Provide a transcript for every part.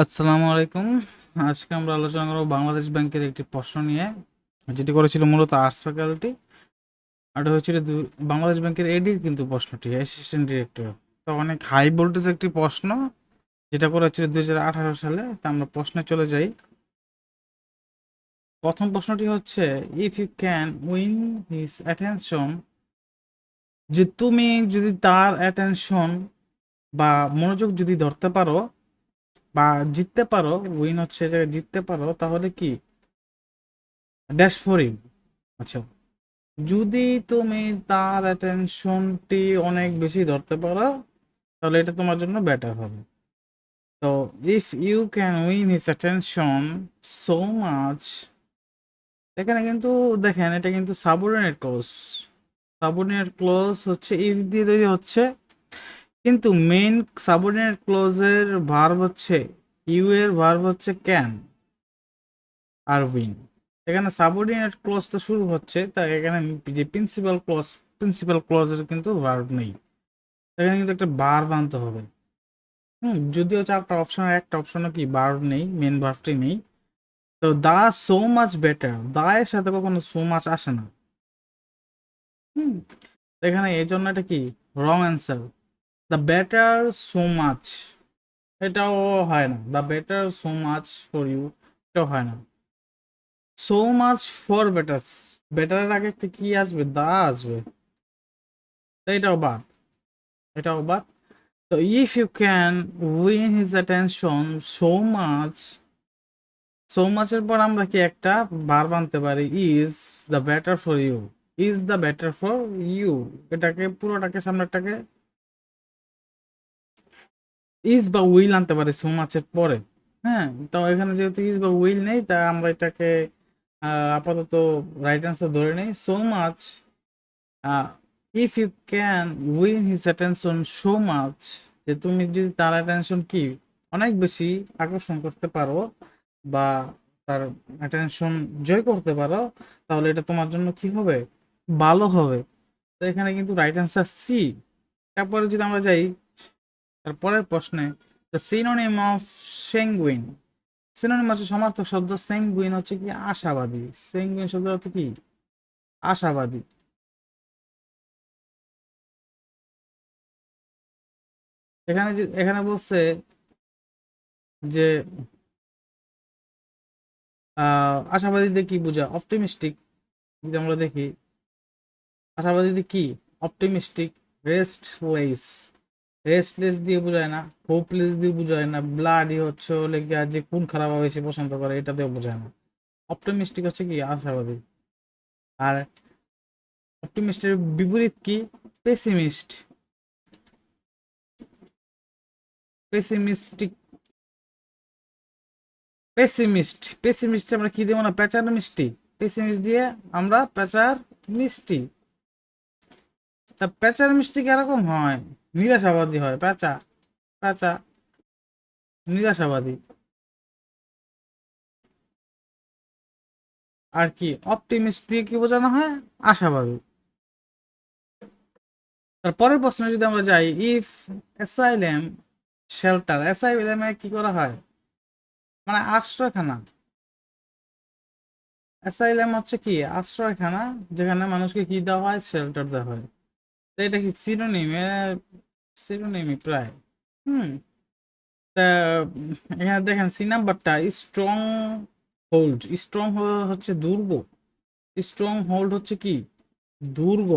আসসালামু আলাইকুম। আজকে আমরা আলোচনা করব বাংলাদেশ ব্যাংকের একটি প্রশ্ন নিয়ে, যেটি করেছিল মূলত আর্টস ফ্যাকাল্টি। আর এটা হয়েছিল বাংলাদেশ ব্যাংকের এডির কিন্তু প্রশ্নটি, অ্যাসিস্ট্যান্ট ডিরেক্টর। তো অনেক হাই ভোল্টেজ একটি প্রশ্ন, যেটা করেছিল 2018 সালে। তা আমরা প্রশ্নে চলে যাই। প্রথম প্রশ্নটি হচ্ছে, if you can win his attention, যে তুমি যদি তার অ্যাটেনশন বা মনোযোগ যদি ধরতে পারো বা জিততে পারো, উইন হচ্ছে যে জিততে পারো, তাহলে কি ড্যাশ ফর ইউ। আচ্ছা, যদি তুমি তার অ্যাটেনশনটি অনেক বেশি ধরতে পারো, তাহলে এটা তোমার জন্য বেটার হবে। তো if you can win his attention so much, এখানে কিন্তু দেখেন, এটা কিন্তু সাবঅর্ডিনেট ক্লজ। সাবঅর্ডিনেট ক্লজ হচ্ছে ইফ দিয়ে তৈরি হচ্ছে, কিন্তু মেইন সাবঅর্ডিনেট ক্লজের ভার্ব হচ্ছে, ইউ এর ভার্ব হচ্ছে ক্যান আর উইন। এখানে সাবঅর্ডিনেট ক্লজ তো শুরু হচ্ছে, তাই এখানে যে প্রিন্সিপাল ক্লজের কিন্তু ভার্ব নেই। এখানে কিন্তু একটা ভার্ব আনতে হবে। যদিও চারটা অপশনের একটা অপশনে কি ভার্ব নেই, মেন ভার্বটি নেই। তো দা সো মাচ বেটার, দা এর সাথে কখনো সো মাচ আসে না। হুম এখানে এই জন্য এটা কি wrong answer. The better so much, এটাও হয় না। The better so much for you, এটাও হয় না। সো মাচ ফর বেটার, বেটারের আগে একটা কি আসবে, দা আসবে, তো এটাও বাদ, এটাও বাদ। তো if you can win his attention so much, so মাচের পর আমরা কি একটা ভার্ব আনতে পারি, is the better for you. Is the better for you, এটাকে পুরোটাকে সামনেটাকে ইজ বা উইল আনতে পারি সো মাচের পরে। হ্যাঁ, তো এখানে যেহেতু ইজ বা উইল নেই, তা আমরা এটাকে আপাতত রাইট অ্যান্সার ধরে নেই। So much, if you can win his attention so much, যে তুমি যদি তার অ্যাটেনশন কি অনেক বেশি আকর্ষণ করতে পারো বা তার অ্যাটেনশন জয় করতে পারো, তাহলে এটা তোমার জন্য কি হবে, ভালো হবে। তো এখানে কিন্তু রাইট অ্যান্সার সি। তারপরে যদি আমরা যাই তারপরের প্রশ্নে, দ্য সিনোনিম অফ সেঙ্গুইন। সিনোনিম হচ্ছে সমার্থক শব্দ, সেঙ্গুইন হচ্ছে কি আশাবাদী। সেঙ্গুইন শব্দ অর্থ কি আশাবাদী। এখানে বলছে যে আশাবাদীতে কি বোঝা, অপটিমিস্টিক। যদি আমরা দেখি আশাবাদীতে কি অপটিমিস্টিক, রেস্টলেস। রেস্টলেস দিয়ে বোঝায় না, হোপলেস দিয়ে বোঝায় না, ব্লাডি হচ্ছে হলে গিয়া যে কোন খারাপ হবে সে পছন্দ করে, এটা দিয়ে বোঝায় না। অপটিমিস্টিক হচ্ছে কি আশাবাদী। আর অপটিমিস্টের বিপরীত কি, পেসিমিস্ট। পেসিমিস্টিক, পেসিমিস্ট আমরা কি দেবো না, পেঁচার মিষ্টি। পেসিমিস্ট দিয়ে আমরা পেঁচার মিষ্টি। তা পেঁচার মিষ্টি কিরকম হয়, নিরাশাবাদী হয়। পেঁচা, পেঁচা নিরাশাবাদী। আর কি অপটিমিস্ট দিয়ে কি বোঝানো হয়, আশাবাদী। তারপরের প্রশ্নে যদি আমরা যাই, ইফ অ্যাসাইলেম শেল্টার, অ্যাসাইলেমে কি করা হয়, মানে আশ্রয়খানা। অ্যাসাইলেম হচ্ছে কি আশ্রয়খানা, যেখানে মানুষকে কি দেওয়া হয়, শেল্টার দেওয়া হয়। তো এটা কি সিনোনিম, সিনোনিমই প্রায়। হুম তা এখানে দেখেন সি নাম্বারটা, স্ট্রং হোল্ড। স্ট্রং হচ্ছে দুর্গ, স্ট্রং হোল্ড হচ্ছে কি দুর্গ।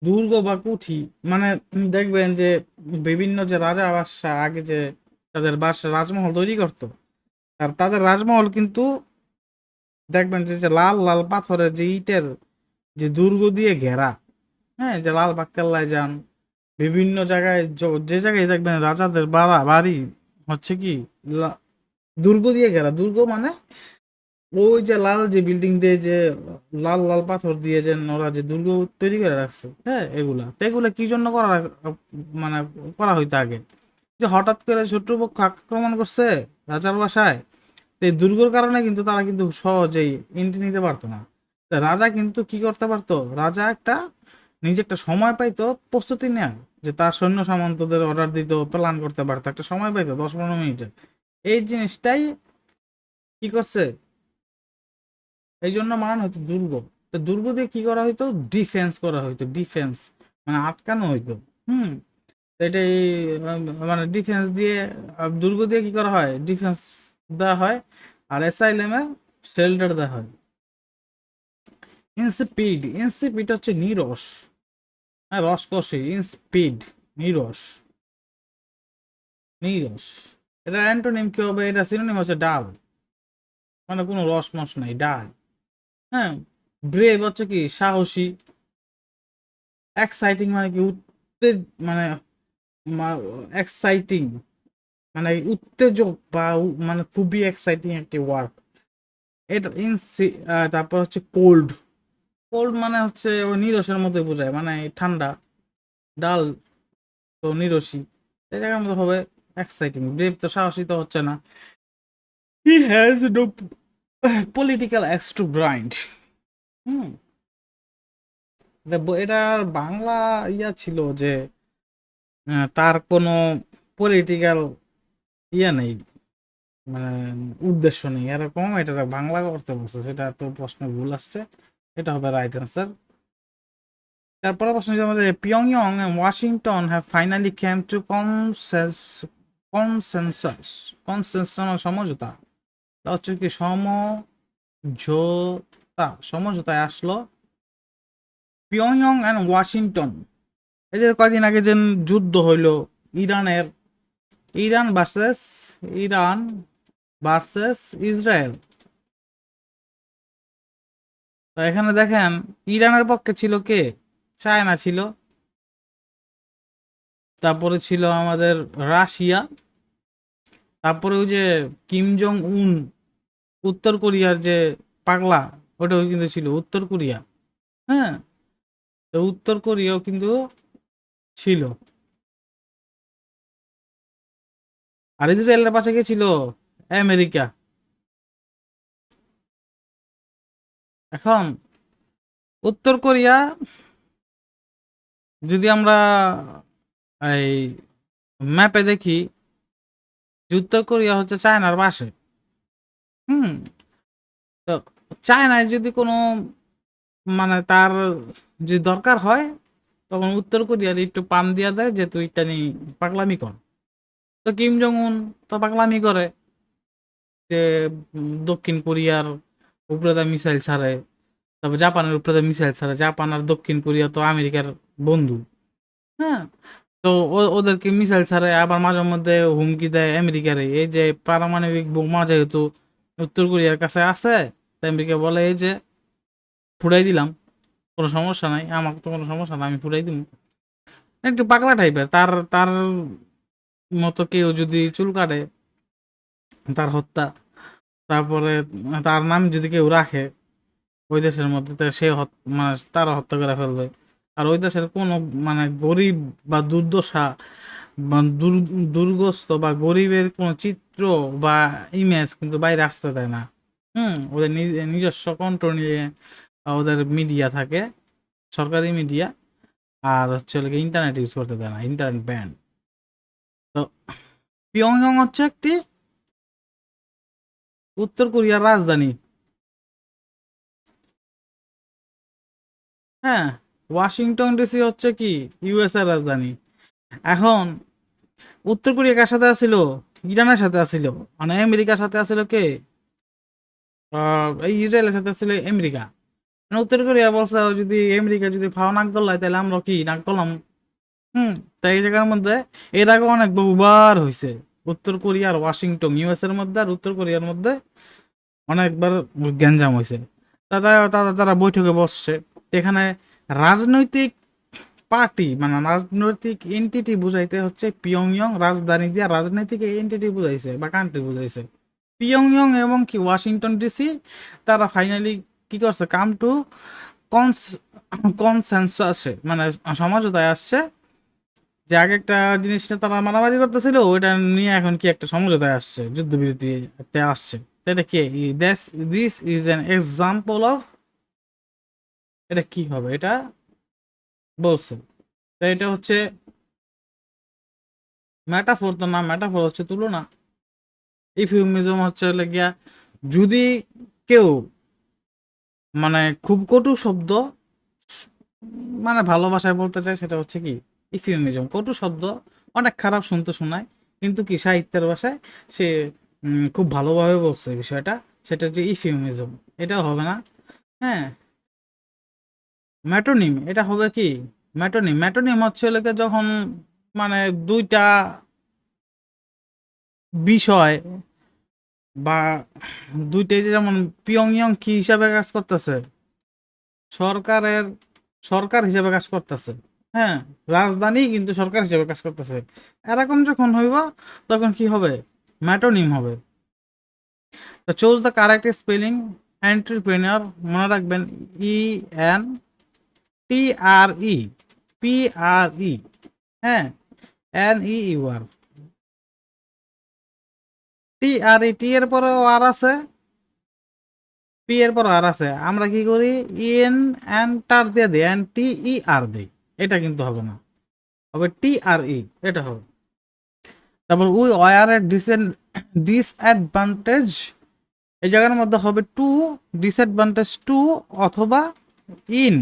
দুর্গ বা কুঠি, মানে তুমি দেখবেন যে বিভিন্ন যে রাজা বাদশাহ আগে যে তাদের বাসা রাজমহল তৈরি করতো, আর তাদের রাজমহল কিন্তু দেখবেন যে যে লাল লাল পাথরের যে ইটের যে দুর্গ দিয়ে ঘেরা। হ্যাঁ, যে লাল বাক্কাল্লায় যান, বিভিন্ন জায়গায় যে জায়গায় দেখবেন রাজাদের বাড়ি হচ্ছে কি লা- দুর্গ দিয়ে ঘেরা। দুর্গ মানে ওই যে লাল যে বিল্ডিং দিয়ে যে লাল লাল পাথর দিয়ে যে ওরা যে দুর্গ তৈরি করে রাখছে, হ্যাঁ এগুলা, তো এগুলা কি জন্য মানে করা হইতো আগে, যে হঠাৎ করে শত্রুপক্ষ আক্রমণ করছে রাজার বাসায়, তো এই দুর্গর কারণে কিন্তু তারা কিন্তু সহজেই এন্ট্রি নিতে পারতো না। তা রাজা কিন্তু কি করতে পারতো, রাজা একটা নিজে একটা সময় পাইতো প্রস্তুতি নেয়। যে তার সৈন্য সামন্তদের অর্ডার দিত, প্ল্যান করতে পারতো, একটা সময় পাইতো 10-15 মিনিটে। এই জিনিসটাই কি করছে, এই জন্য মান হয়তো দুর্গ। তো দুর্গ দিয়ে কি করা হইতো, ডিফেন্স করা হইতো, ডিফেন্স মানে আটকানো হইতো। হুম। তো এটাই মানে ডিফেন্স দিয়ে, দুর্গ দিয়ে কি করা হয়, ডিফেন্স দেওয়া হয়। আর অ্যাসাইলেমে শেল্টার দেওয়া হয়। ইনসিপিড, ইনসিপিড হচ্ছে নিরস, হ্যাঁ রসকসে, ইনস্পিড নিরস, নিরস। এটা অ্যান্টোনিম কি হবে, এটা সিনোনিম হচ্ছে ডাল, মানে কোনো রস মস নাই, ডাল। হ্যাঁ। ব্রেভ হচ্ছে কি সাহসী, এক্সাইটিং মানে কি উত্তেজ, মানে এক্সাইটিং মানে উত্তেজক বা মানে খুবই এক্সাইটিং একটি ওয়ার্ক। এটা তারপর হচ্ছে কোল্ড, কোল্ড মানে হচ্ছে ওই নিরসের মধ্যে বোঝায়, মানে ঠান্ডা। ডাল তো নিরসী, এই জায়গার মধ্যে হবে এক্সাইটিং। ব্রেভ তো সাহসী তো হচ্ছে না। He has no political axe to grind. হুম। এটার বাংলা ইয়া ছিল যে তার কোনো পলিটিক্যাল ইয়া নেই, মানে উদ্দেশ্য নেই এরকম, এটা বাংলা করতে বলছে, সেটা তো প্রশ্ন ভুল আসছে, এটা হবে রাইট অ্যান্সার। তারপরে প্রশ্ন হচ্ছে আমাদের, পিয়ংইয়ং and Washington have finally came to consensus, consensus মানে সমঝোতা, তা হচ্ছে কি সমঝোতা, সমঝোতায় আসলো পিয়ংইয়ং এন্ড ওয়াশিংটন। এই যে কয়দিন আগে যে যুদ্ধ হইলো ইরানের, Iran versus, Iran versus Israel. তো এখানে দেখেন ইরানের পক্ষে ছিল কে, চায়না ছিল, তারপরে ছিল আমাদের রাশিয়া, তারপরে ওই যে কিম জং উন, উত্তর কোরিয়ার যে পাগলা, ওটাও কিন্তু ছিল উত্তর কোরিয়া। হ্যাঁ। তো উত্তর কোরিয়াও কিন্তু ছিল। আর ইসরায়েলের পাশে কে ছিল, আমেরিকা। এখন উত্তর কোরিয়া যদি আমরা এই ম্যাপে দেখি যে উত্তর কোরিয়া হচ্ছে চায়নার পাশে। হুম। তো চায়নায় যদি কোনো মানে তার যদি দরকার হয়, তখন উত্তর কোরিয়ার একটু পাম দিয়া দেয় যে তুই এটা নিয়ে পাগলামি কর। তো কিম জং উন তো পাগলামি করে, যে দক্ষিণ কোরিয়ার উপরে দা মিসাইল ছাড়ে, তারপর জাপানের উপরে দা মিসাইল ছাড়ে, জাপান আর দক্ষিণ কোরিয়া তো আমেরিকার বন্ধু। হ্যাঁ। তো ওদেরকে মিসাইল ছাড়ে, আবার মাঝে মধ্যে হুমকি দেয় আমেরিকারে, এই যে পারমাণবিক বোমা যেহেতু উত্তর কোরিয়ার কাছে আছে, তো আমেরিকা বলে এই যে ফুটাই দিলাম, কোনো সমস্যা নাই, আমার তো কোনো সমস্যা নাই, আমি ফুটাই দিব। একটু পাগলা টাইপের, তার তার মতো কেউ যদি চুল কাটে, তার হত্যা, তারপরে তার নাম যদি কেউ রাখে ওই দেশের মধ্যে, তো সে মানে তারা হত্যা করে ফেলবে। আর ওই দেশের কোনো মানে গরিব বা দুর্দশা বা দুর্গস্ত বা গরিবের কোনো চিত্র বা ইমেজ কিন্তু বাইরে আসতে দেয় না। হুম। ওদের নিজস্ব কন্ট্রোল নিয়ে ওদের মিডিয়া থাকে, সরকারি মিডিয়া। আর হচ্ছে ইন্টারনেট ইউজ করতে দেয় না, ইন্টারনেট ব্যান। তো পিয়ংইয়ং হচ্ছে একটি উত্তর কোরিয়ার রাজধানী। হ্যাঁ। ওয়াশিংটন ডিসি হচ্ছে কি ইউএস এর রাজধানী। এখন উত্তর কোরিয়া কার সাথে আছিল, ইরানের সাথে আছিল, মানে আমেরিকার সাথে আছিল কে, এই ইসরায়েলের সাথে ছিল আমেরিকা। মানে উত্তর কোরিয়া বলছে যদি আমেরিকা যদি ফাও নাক গলায় তাহলে আমরা কি নাক গলাম। হুম। তাই এই জায়গার মধ্যে এর আগে অনেক বহুবার হয়েছে, উত্তর কোরিয়া আর ওয়াশিংটন, ইউএস এর মধ্যে আর উত্তর কোরিয়ার মধ্যে অনেকবার গ্যাঞ্জাম হয়েছে। তারা তারা তারা বৈঠকে বসছে, এখানে রাজনৈতিক পার্টি মানে রাজনৈতিক এন্টিটি বুঝাইতে হচ্ছে পিয়ংইয়ং, রাজধানী দিয়া রাজনৈতিক এন্টিটি বুঝাইছে বা কান্ট্রি বুঝাইছে। পিয়ংইয়ং এবং কি ওয়াশিংটন ডিসি, তারা ফাইনালি কি করছে, কাম টু কনসেনসাসে মানে সমঝোতায় আসছে, যে আগে একটা জিনিসটা তারা মারামারি করতেছিল ওইটা নিয়ে এখন কি একটা সমঝোতায় আসছে, যুদ্ধবিরতিতে আসছে। তো এটা কি, this this is an example of, এটা কি হবে এটা বলছে। তো এটা হচ্ছে মেটাফোর তো না, মেটাফোর হচ্ছে তুলনা। ইফিউমিজম হচ্ছে গিয়া যদি কেউ মানে খুব কটু শব্দ মানে ভালোবাসায় বলতে চায়, সেটা হচ্ছে কি ইফিউমিজম। কটু শব্দ অনেক খারাপ শুনতে শোনায়, কিন্তু কি সাহিত্যের ভাষায় সে খুব ভালোভাবে বলছে বিষয়টা, সেটা হচ্ছে ইফিউমিজম। এটাও হবে না। হ্যাঁ, ম্যাটোনিম এটা হবে কি, ম্যাটোনিম, ম্যাটোনিম হচ্ছে লোকে যখন মানে দুইটা বিষয় বা দুইটাই যে যেমন পিয়ংইয়ং কি হিসাবে কাজ করতেছে, সরকারের সরকার হিসেবে কাজ করতেছে। হ্যাঁ, রাজধানী কিন্তু সরকার হিসেবে কাজ করতেছে, এরকম যখন হইব তখন কি হবে, ম্যাটোনিম হবে। তো choose the correct spelling. Entrepreneur মনে রাখবেন, ENTRE, PRE, হ্যাঁ, NEUR, TRE, টি এর পরেও আর আছে, পি এর পর আর আছে, আমরা কি করি এন্টার দিয়ে দিই, NTER দিই। এটা কিন্তু হবে না, হবে TRE, এটা হবে। তারপর উই ওয়ার এ ডিসঅ্যাডভান্টেজ, এই জায়গার মধ্যে হবে টু, ডিসঅ্যাডভান্টেজ টু অথবা ইন।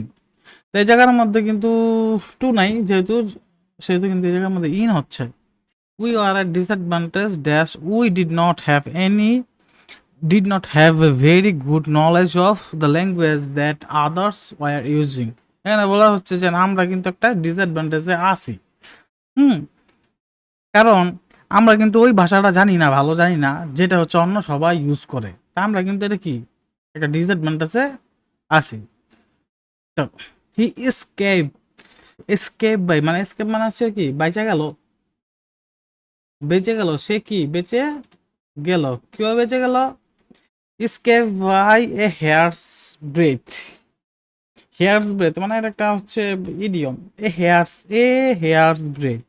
তো এই জায়গার মধ্যে কিন্তু টু নাই যেহেতু, সেহেতু কিন্তু এই জায়গার মধ্যে ইন হচ্ছে। We are A disadvantage dash we did not have a very good knowledge of the language that others were using। এখানে বলা হচ্ছে যে আমরা কিন্তু একটা ডিসঅ্যাডভান্টেজে আছি। হুম, কারণ আমরা কিন্তু ওই ভাষাটা জানি না, ভালো জানি না, যেটা হচ্ছে অন্য সবাই ইউজ করে। তা আমরা কিন্তু এটা কি একটা ডিসঅ্যাডভান্টেজে আছি। তো হি এসকেপ, এসকেপ বাই মানে এসকেপ মানে হচ্ছে কি বাইচা গেল, বেঁচে গেল। সে কি বেঁচে গেল, কিভাবে বেঁচে গেল, escape by a hair's breath. Hair's breath মানে এটা একটা হচ্ছে idiom, a hair's breath.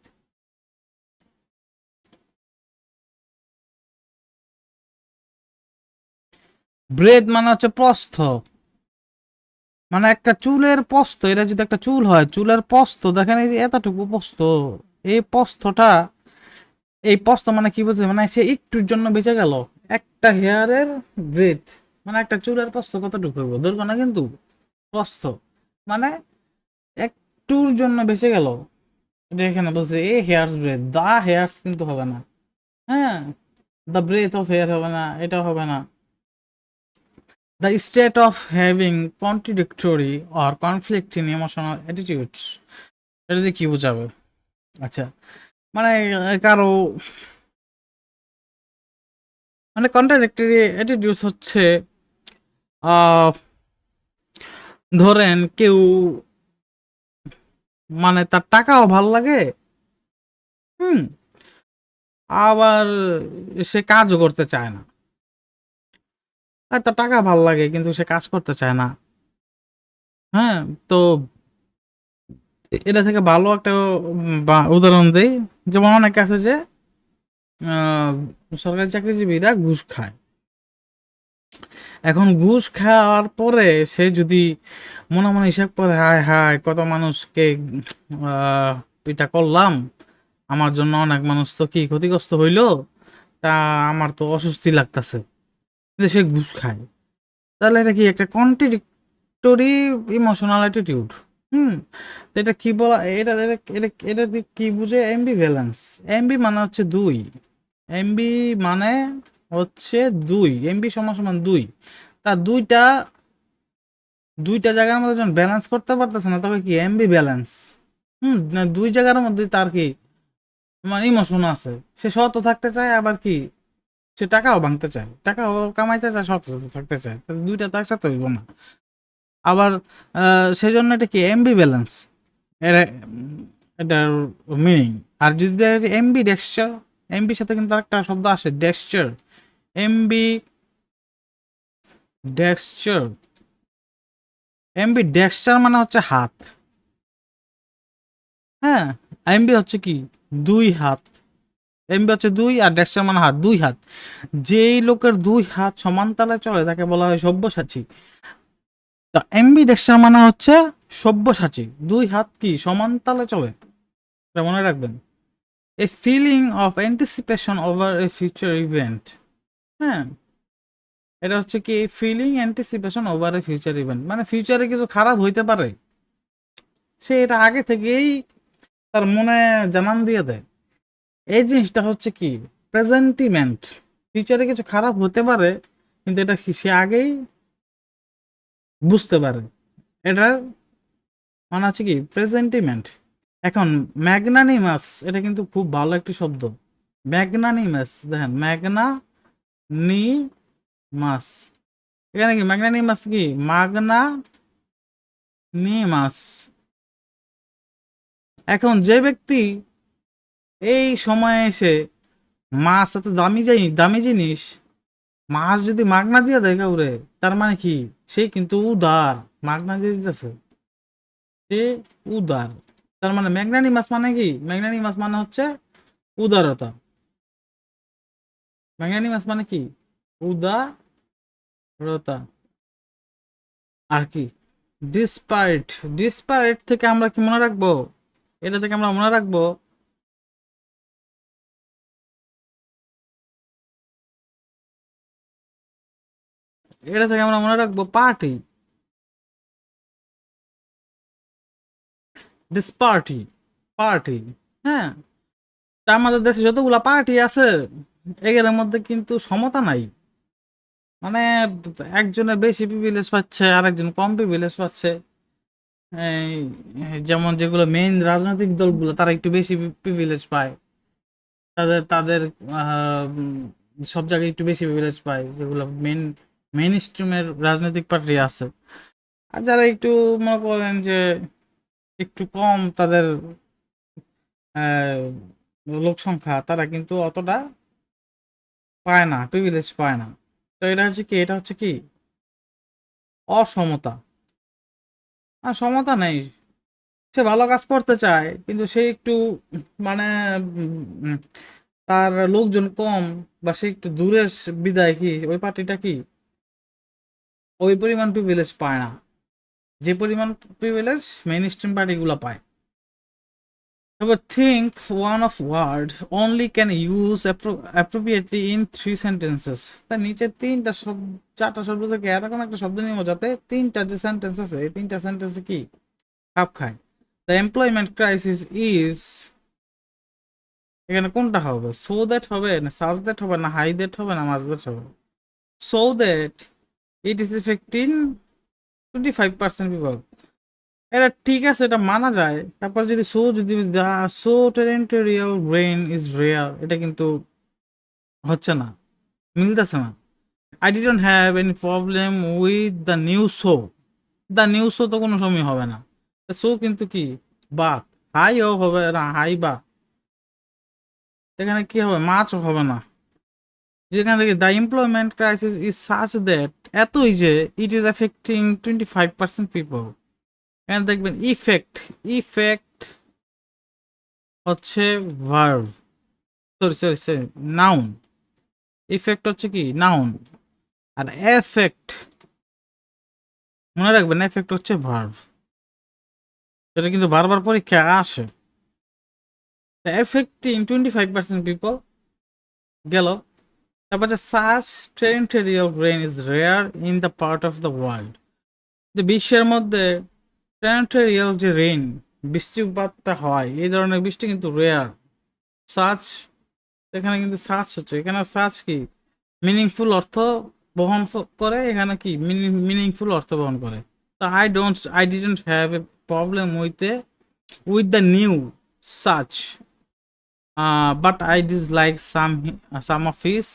Breath মানে হচ্ছে প্রস্থ, মানে একটা চুলের প্রস্থ, এটা যদি একটা চুল হয়, চুলের প্রস্থ দেখেন এই যে এতটুকু প্রস্থ, এই প্রস্থটা, এই প্রস্থ মানে কি বুঝছে, মানে সে একটুর জন্য বেঁচে গেল। একটা হেয়ারের ব্রেথ মানে একটা চুলের প্রস্থ কতটুকু হইব, দৈর্ঘ্য না কিন্তু প্রস্থ, মানে একটুর জন্য বেঁচে গেল। এটা এখানে বলছে এ হেয়ার্স ব্রেথ, দা হেয়ার্স কিন্তু হবে না। হ্যাঁ, দ্য ব্রেথ অফ হেয়ার হবে না, এটা হবে না। The state of having contradictory or conflicting emotional attitudes, এটা দিয়ে কি বোঝাবে? আচ্ছা, মানে কারো মানে কন্ট্রাডিক্টরি অ্যাটিটিউডস হচ্ছে আহ ধরেন কেউ মানে তার টাকাও ভাল লাগে, হুম, আবার সে কাজও করতে চায় না। আর তার টাকা ভাল লাগে কিন্তু সে কাজ করতে চায় না। হ্যাঁ, তো এটা থেকে ভালো একটা উদাহরণ দেই। যেমন অনেকে আছে যে আহ, সরকারি চাকরিজীবীরা ঘুষ খায়। এখন ঘুষ খাওয়ার পরে সে যদি মনে মনে হিসাব করে, হায় হায় কত মানুষকে আহ, এটা করলাম, আমার জন্য অনেক মানুষ তো কি ক্ষতিগ্রস্ত হইলো, তা আমার তো অস্বস্তি লাগতেছে, কিন্তু সে ঘুষ খায়। তাহলে এটা কি একটা কন্ট্রাডিক্টরি ইমোশনাল অ্যাটিটিউড। হুম, তো এটা কি বলা, এটা এটা এটা এটা দিয়ে কি বুঝে, এমবি ব্যালেন্স। এমবি মানে হচ্ছে দুই, এমবি মানে হচ্ছে দুই, এমবি সমান সমান দুই। তার দুইটা দুইটা জায়গার মধ্যে যখন ব্যালেন্স করতে পারতেছে না, তবে কি এমবি ব্যালেন্স। না, দুই জায়গার মধ্যে তার কি মানে ইমোশন আছে, সে সৎ থাকতে চায়, আবার কি সে টাকাও ভাঙতে চায়, টাকাও কামাইতে চায়, সৎ থাকতে চায়, তাহলে দুইটা তো একসাথে হইব না। আবার সেজন্য এটা কি এমবি ব্যালেন্স, এটা এটার মিনিং। আর যদি এমবি ডেক্সচার, এমবির সাথে কিন্তু একটা শব্দ আসে ডেক্সচার, এমবি ডেক্সচার, এমবি ডেক্সচার মানে হচ্ছে হাত। হ্যাঁ, এমবি হচ্ছে কি দুই হাত, এমবি হচ্ছে দুই, আর ডেক্সচার মানে হাত, দুই হাত। যেই লোকের দুই হাত সমান তালে চলে তাকে বলা হয় সব্যসাচী। তা এমবি ডেক্সচার মানে হচ্ছে সব্যসাচী, দুই হাত কি সমান তালে চলে, এটা মনে রাখবেন। A feeling of anticipation over a future event. হ্যাঁ, এটা হচ্ছে কি feeling anticipation over a future event, মানে ফিউচারে কিছু খারাপ হইতে পারে, সে এটা আগে থেকেই তার মনে জানান দিয়ে দেয়। এই জিনিসটা হচ্ছে কি প্রেজেন্টিমেন্ট। ফিউচারে কিছু খারাপ হতে পারে, কিন্তু এটা সে আগেই বুঝতে পারে। এটার মানে হচ্ছে কি প্রেজেন্টিমেন্ট। এখন ম্যাগনানিমাস, এটা কিন্তু খুব ভালো একটি শব্দ। ম্যাগনানিমাস, দেখেন ম্যাগনা নি মাস, এখানে কি ম্যাগনানিমাস কি মাগনা নি মাস। এখন যে ব্যক্তি এই সময়ে এসে মাছ এত দামি দামি জিনিস, মাছ যদি মাগনা দিয়ে দেয় কাউরে, তার মানে কি সে কিন্তু উদার, মাগনা দিয়ে দিতেছে, সে উদার। তার মানে ম্যাগনানি মাছ মানে কি, ম্যাগনানি মাছ মানে হচ্ছে উদারতা। ম্যাগনানি মাছ মানে কি উদারতা। আর কি ডিসপাইট, ডিসপাইট থেকে আমরা কি মনে রাখবো, এটা থেকে আমরা মনে রাখবো এটা থেকে আমরা মনে রাখবো পার্টি, দিস পার্টি, পার্টি। হ্যাঁ, তা আমাদের দেশে যতগুলা পার্টি আছে, এগুলোর মধ্যে কিন্তু সমতা নাই। মানে একজনের বেশি প্রিভিলেজ পাচ্ছে, আরেকজন কম প্রিভিলেজ পাচ্ছে। এই যেমন যেগুলো মেইন রাজনৈতিক দলগুলো, তারা একটু বেশি প্রিভিলেজ পায়, তাদের তাদের সব জায়গায় একটু বেশি প্রিভিলেজ পায়, যেগুলো মেইন স্ট্রিমের রাজনৈতিক পার্টি আছে। আর যারা একটু মনে করেন যে একটু কম তাদের লোক সংখ্যা, তারা কিন্তু অতটা পায় না, প্রিভিলেজ পায় না। তো এটা হচ্ছে কি, এটা হচ্ছে কি অসমতা। আর সমতা নেই, সে ভালো কাজ করতে চায় কিন্তু সে একটু মানে উম, তার লোকজন কম, বা সে একটু দূরে বিদায় কি ওই পার্টিটা কি ওই পরিমাণ প্রিভিলেজ পায় না, যে পরিমাণ প্রিভিলেজ মেইন স্ট্রিম পার্টিগুলো পায়। তবে think one of word only can use appropriately in 3 sentences. তার নিচে তিনটা শব্দ, চারটা শব্দ থেকে এরকম একটা শব্দ নিব যাতে তিনটা যে সেন্টেন্স আছে এই তিনটা সেন্টেন্সে কি খাপ খায়। দ্য এমপ্লয়মেন্ট ক্রাইসিস ইজ, এখানে কোনটা হবে, সো দ্যাট হবে না সাজ দ্যাট হবে না হাই দ্যাট হবে না মাস দ্যাট হবে। So that it is affecting 25% people, এটা ঠিক আছে, এটা মানা যায়। তারপর যদি সো, যদি সো টেরিtorial ব্রেন ইজ রেয়ার, এটা কিন্তু হচ্ছে না, মিলতেছে না। I didn't have any problem with the new show, the new show তো কোনো সময় হবে না, শো কিন্তু কি বা হাইও হবে না, হাই বা এখানে কি হবে মাছও হবে না। যেখান থেকে the employment crisis is such that, এতই যে ইট ইজ এফেক্টিং 25% পিপল। এখানে দেখবেন ইফেক্ট, ইফেক্ট হচ্ছে verb, sorry sorry sorry noun. Effect হচ্ছে কি নাউন, আর এফেক্ট মনে রাখবেন এফেক্ট হচ্ছে ভার্ব। এটা কিন্তু বারবার পরীক্ষা আসে। এফেক্টিং 25% পিপল গেল। তারপর হচ্ছে such territorial brain is rare in the part of the world, যে বিশ্বের মধ্যে টেরিtorial যে রেইন বৃষ্টিপাতটা হয়, এই ধরনের বৃষ্টি কিন্তু রেয়ার। সাচ, এখানে কিন্তু সাচ হচ্ছে, এখানে সাচ কি মিনিংফুল অর্থ বহন করে, এখানে কি মিনিংফুল অর্থ বহন করে। তো I didn't have a problem with the new such, but I dislike some of his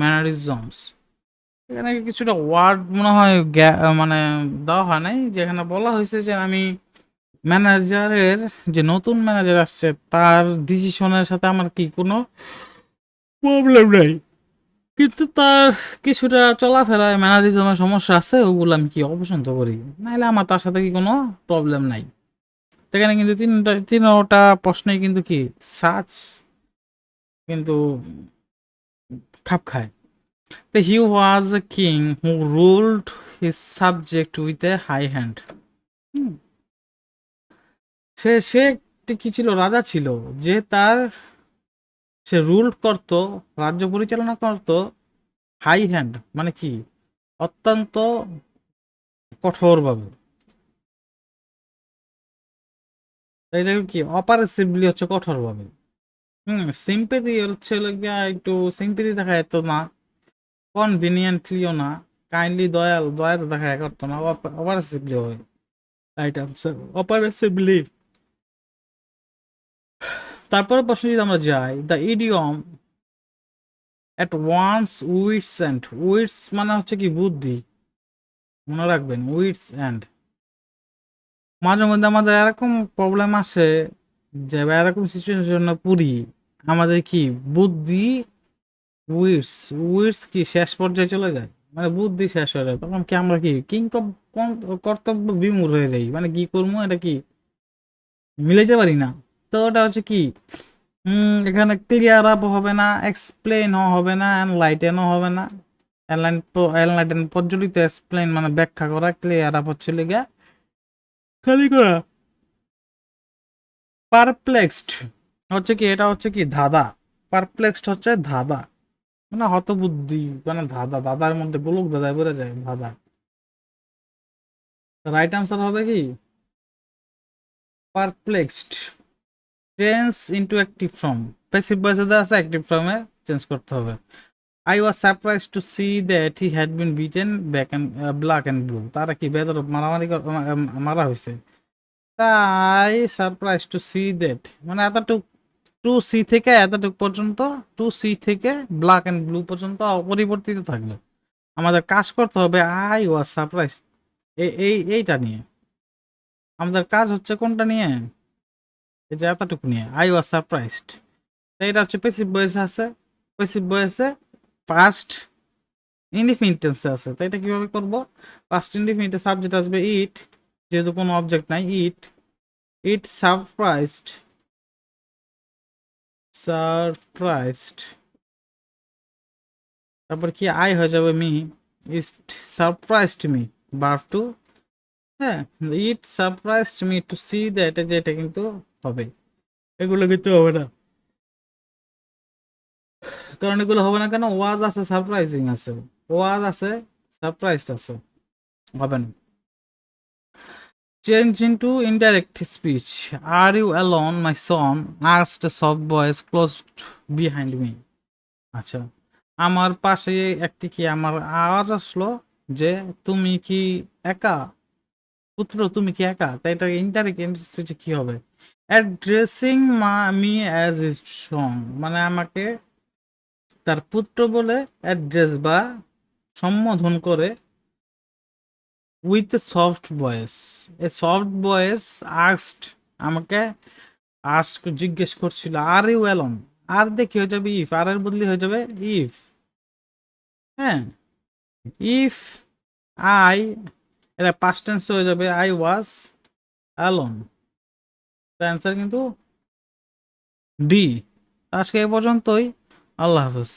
mannerisms. এখানে কিছুটা ওয়ার্ড মনে হয় মানে দেওয়া হয় নাই, যেখানে বলা হয়েছে যে আমি ম্যানেজারের, যে নতুন ম্যানেজার আসছে তার ডিসিশনের সাথে আমার কি কোনো প্রবলেম নাই, কিন্তু তার কিছুটা চলাফেরায় ম্যানারিজমের সমস্যা আছে, ওগুলো আমি কি অপছন্দ করি, নাহলে আমার তার সাথে কি কোনো প্রবলেম নাই। সেখানে কিন্তু তিনটা প্রশ্নই কিন্তু কি সাচ কিন্তু খাপ খায়। তো he was a king who ruled his subject with a high hand. সে সে একটি কি ছিল, রাজা ছিল, যে তার সে রুল করত, রাজ্য পরিচালনা করত হাই হ্যান্ড, মানে কি অত্যন্ত কঠোরভাবে। এটা কি অপারেসিভলি হচ্ছে কঠোরভাবে। সিম্পেথি হচ্ছে গিয়া একটু সিম্পেথি দেখা যেত না, কনভিনিয়েন্টলিও না, কাইন্ডলি দয়া তো দেখা করতো না, অপারেসিভলি হয়। Right answer oppressively. তারপরে প্রশ্ন যদি আমরা যাই, the idiom at one's wits end, wits মানে হচ্ছে কি বুদ্ধি, মনে রাখবেন উইটস অ্যান্ড। মাঝে মধ্যে আমাদের এরকম প্রবলেম আসে যে বা এরকম সিচুয়েশনে পড়ি, আমাদের কি বুদ্ধি উইটস, উইটস কি শেষ পর্যায়ে চলে যায়, মানে বুদ্ধি শেষ হয়ে যায়, তখন কি আমরা কি কর্তব্য বিমূঢ় হয়ে যাই, মানে কি করবো এটা কি মিলাইতে পারি না। তো ওটা হচ্ছে কি এখানে ক্লিয়ার আপ হবে না, এক্সপ্লেন হবে না, এনলাইটেনও হবে না। এনলাইটেন প্রজ্বলিত, এক্সপ্লেন মানে ব্যাখ্যা করা, ক্লিয়ার আপ হচ্ছে লিগা খালি করা। পারপ্লেক্সড হচ্ছে কি, এটা হচ্ছে কি ধাঁধা। পারপ্লেক্সড হচ্ছে ধাঁধা, মানে হতবুদ্ধি, মানে ধাঁধা, ধাঁধার মধ্যে গোলক ধাঁধায় পড়ে যায় ধাঁধা। রাইট আনসার হবে কি perplexed. Change into active form, passive ভয়েসে দেওয়া আছে, অ্যাক্টিভ ফর্মে চেঞ্জ করতে হবে। I was surprised to see that he had been beaten back and black and blue. তারা কি বেদরক মারামারি মারা হয়েছে, তাই সারপ্রাইজ টু সি দ্যাট, মানে এতটুক টু সি থেকে এতটুক পর্যন্ত, টু সি থেকে ব্ল্যাক এন্ড ব্লু পর্যন্ত অপরিবর্তিত থাকবে। আমাদের কাজ করতে হবে আই ওয়াজ সারপ্রাইজ, এইটা নিয়ে আমাদের কাজ হচ্ছে, কোনটা নিয়ে, এই যে এতটুকু নিয়ে আই ওয়াজ সারপ্রাইজড। এটা হচ্ছে প্যাসিভ ভয়েসে আছে, প্যাসিভ ভয়েসে ফার্স্ট ইনডিফিনিট টেন্সে আছে। তো এটা কিভাবে করব, ফার্স্ট ইনডিফিনিটে সাবজেক্ট আসবে ইট, যেহেতু কোনো অবজেক্ট নাই, ইট, ইট সারপ্রাইজড, সারপ্রাইজড, তারপর কি আই হয়ে যাবে me, it surprised me, verb to. হ্যাঁ, it surprised me to see that, যে এটা কিন্তু হবে, এগুলো কিন্তু হবে না। কারণ এগুলো হবে না কেন, ওয়াজ আছে, সারপ্রাইজিং আছে, ওয়াজ আছে, সারপ্রাইজড আছে, হবে না। Change into indirect speech. Are you alone, my son? Asked a soft voice close behind me. আচ্ছা, আমার পাশে একটি কি আমার আওয়াজ আসলো যে তুমি কি একা, পুত্র তুমি কি একা, তাই এটা ইনডাইরেক্ট স্পিচে কি হবে, অ্যাড্রেসিং মি অ্যাজ ইজ সন, মানে আমাকে তার পুত্র বলে অ্যাড্রেস বা সম্বোধন করে, with a soft voice, a soft voice asked, আমাকে আস্ক জিজ্ঞেস করছিল, আর ইউ অ্যালোন, আর দেখি হয়ে যাবে ইফ, আর এর বদলি হয়ে যাবে ইফ। হ্যাঁ, ইফ আই, এটা পাস্ট টেন্স হয়ে যাবে আই ওয়াজ অ্যালোন। অ্যান্সার কিন্তু ডি। আজকে এ পর্যন্তই, আল্লাহ হাফেজ।